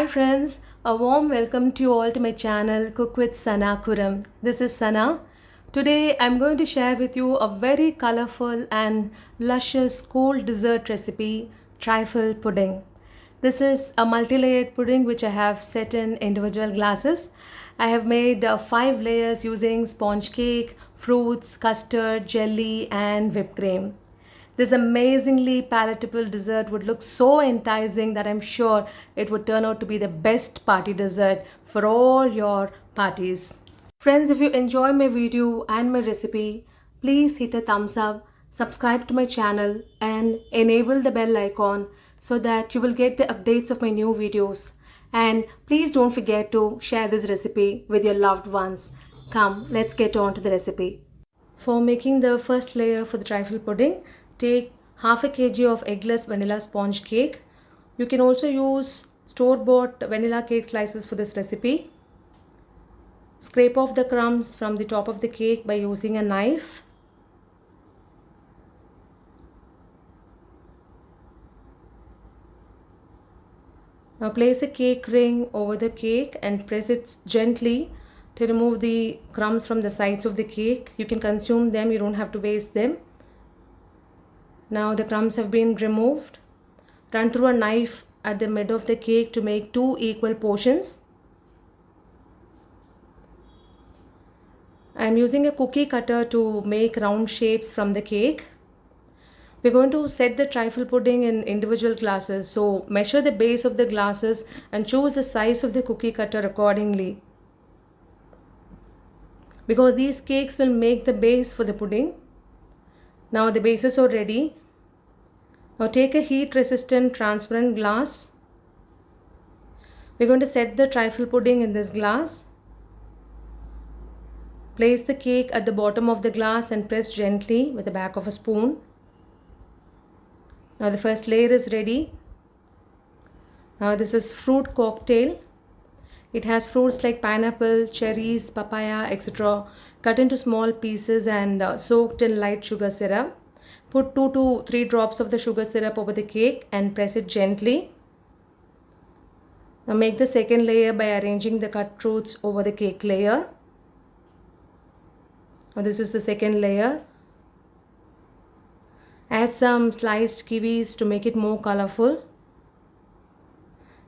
friends, a warm welcome to you all to my channel Cook with Sana Kuram. This is Sana. Today I'm going to share with you a very colorful and luscious cold dessert recipe, trifle pudding. This is a multi-layered pudding which I have set in individual glasses. I have made 5 layers using sponge cake, fruits, custard, jelly and whipped cream. This amazingly palatable dessert would look so enticing that I'm sure it would turn out to be the best party dessert for all your parties. Friends, if you enjoy my video and my recipe, please hit a thumbs up, subscribe to my channel and enable the bell icon so that you will get the updates of my new videos. And please don't forget to share this recipe with your loved ones. Come, let's get on to the recipe. For making the first layer for the trifle pudding, take half a kg of eggless vanilla sponge cake. You can also use store-bought vanilla cake slices for this recipe. Scrape off the crumbs from the top of the cake by using a knife. Now place a cake ring over the cake and press it gently to remove the crumbs from the sides of the cake. You can consume them, you don't have to waste them. Now the crumbs have been removed. Run through a knife at the middle of the cake to make 2 equal portions. I am using a cookie cutter to make round shapes from the cake. We're going to set the trifle pudding in individual glasses, so measure the base of the glasses and choose the size of the cookie cutter accordingly. Because these cakes will make the base for the pudding. Now the bases are ready. Now take a heat resistant transparent glass. We're going to set the trifle pudding in this glass. Place the cake at the bottom of the glass and press gently with the back of a spoon. Now the first layer is ready. Now this is fruit cocktail. It has fruits like pineapple, cherries, papaya, etc. cut into small pieces and soaked in light sugar syrup. Put 2 to 3 drops of the sugar syrup over the cake and press it gently. Now make the second layer by arranging the cut fruits over the cake layer. Now this is the second layer. Add some sliced kiwis to make it more colorful.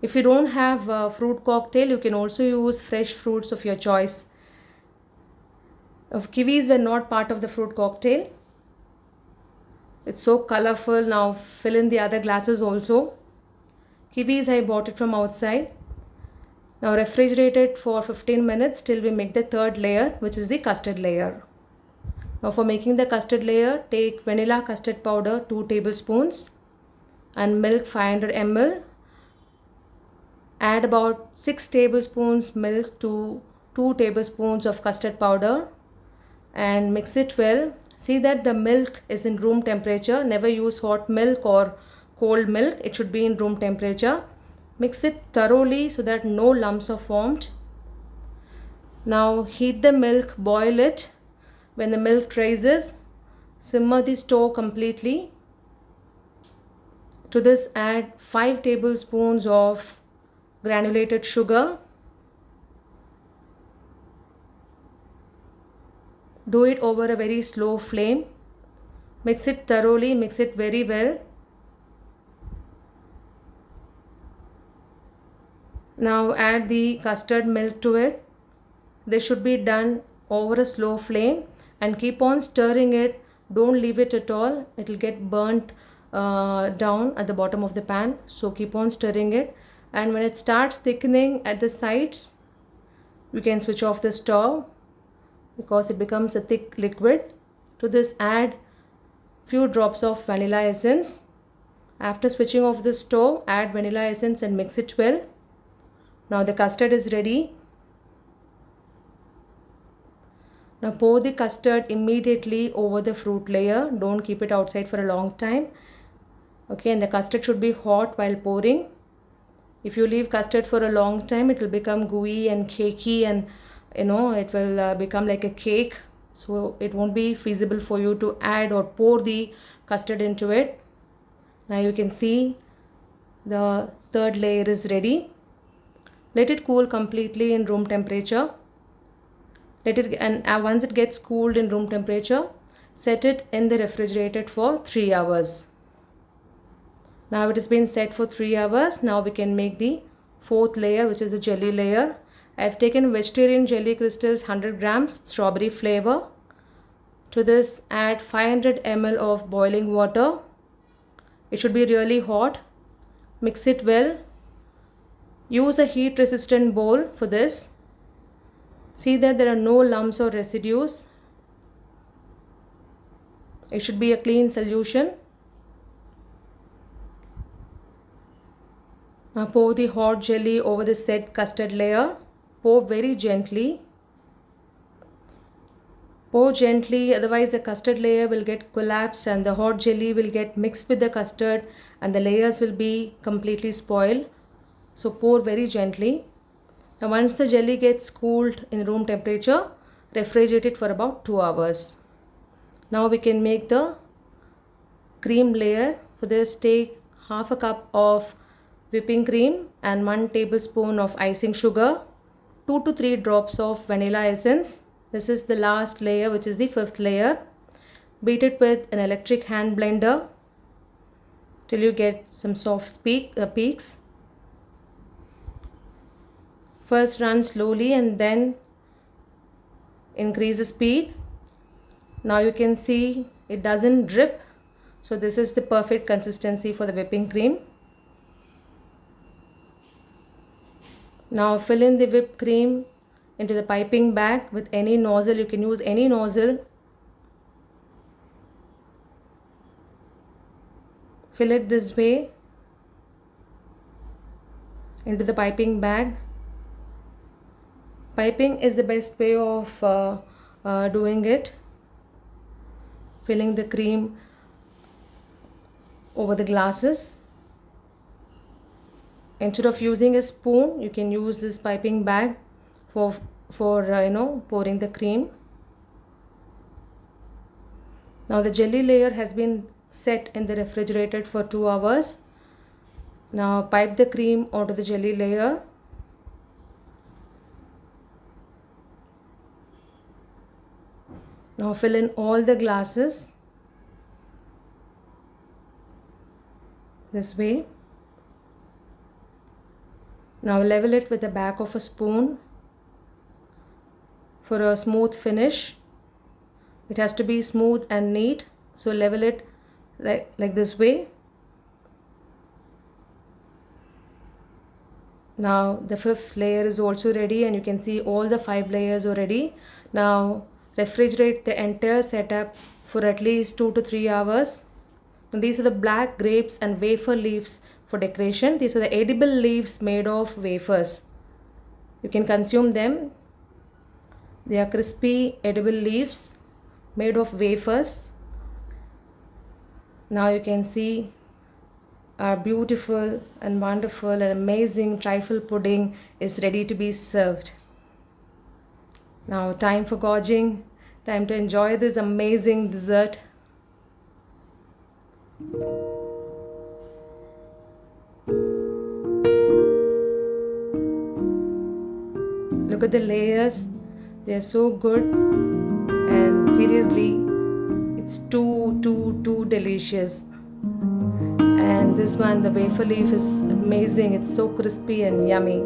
If you don't have a fruit cocktail, you can also use fresh fruits of your choice. If kiwis were not part of the fruit cocktail, it's so colorful. Now fill in the other glasses also. Kiwis, I bought it from outside. Now refrigerate it for 15 minutes till we make the third layer, which is the custard layer. Now for making the custard layer, take vanilla custard powder 2 tablespoons and milk 500 ml. Add about 6 tablespoons milk to 2 tablespoons of custard powder and mix it well. See that the milk is in room temperature. Never use hot milk or cold milk. It should be in room temperature. Mix it thoroughly so that no lumps are formed. Now heat the milk, boil it. When the milk rises, simmer the stove completely. To this add 5 tablespoons of granulated sugar. Do it over a very slow flame. Mix it thoroughly, mix it very well. Now add the custard milk to it. This should be done over a slow flame and keep on stirring it. Don't leave it at all. It will get burnt down at the bottom of the pan. So keep on stirring it. And when it starts thickening at the sides, you can switch off the stove because it becomes a thick liquid. To this add few drops of vanilla essence. After switching off the stove, add vanilla essence and mix it well. Now the custard is ready. Now pour the custard immediately over the fruit layer. Don't keep it outside for a long time. Okay, and the custard should be hot while pouring. If you leave custard for a long time, it will become gooey and cakey and it will become like a cake. So it won't be feasible for you to add or pour the custard into it. Now you can see the third layer is ready. Let it cool completely in room temperature. Once it gets cooled in room temperature, set it in the refrigerator for 3 hours. Now it has been set for 3 hours. Now we can make the fourth layer, which is the jelly layer. I have taken vegetarian jelly crystals, 100 grams, strawberry flavor. To this, add 500 ml of boiling water. It should be really hot. Mix it well. Use a heat resistant bowl for this. See that there are no lumps or residues. It should be a clean solution. Now pour the hot jelly over the set custard layer. Pour very gently. Pour gently, otherwise the custard layer will get collapsed and the hot jelly will get mixed with the custard and the layers will be completely spoiled. So pour very gently. Now once the jelly gets cooled in room temperature, refrigerate it for about 2 hours. Now we can make the cream layer. For this, take half a cup of whipping cream and 1 tablespoon of icing sugar, 2 to 3 drops of vanilla essence. This is the last layer, which is the fifth layer. Beat it with an electric hand blender till you get some soft peaks. First run slowly and then increase the speed. Now you can see it doesn't drip. So this is the perfect consistency for the whipping cream. Now fill in the whipped cream into the piping bag with any nozzle. You can use any nozzle. Fill it this way into the piping bag. Piping is the best way of doing it. Filling the cream over the glasses. Instead of using a spoon, you can use this piping bag for pouring the cream. Now the jelly layer has been set in the refrigerator for 2 hours. Now pipe the cream onto the jelly layer. Now fill in all the glasses this way. Now level it with the back of a spoon for a smooth finish. It has to be smooth and neat, so level it like this way. Now the fifth layer is also ready and you can see all the 5 layers already. Now refrigerate the entire setup for at least 2 to 3 hours. And these are the black grapes and wafer leaves for decoration. These are the edible leaves made of wafers. You can consume them. They are crispy edible leaves made of wafers. Now you can see our beautiful and wonderful and amazing trifle pudding is ready to be served. Now time for gorging, time to enjoy this amazing dessert. Look at the layers, they are so good and seriously it's too delicious. And this one, the wafer leaf is amazing, it's so crispy and yummy.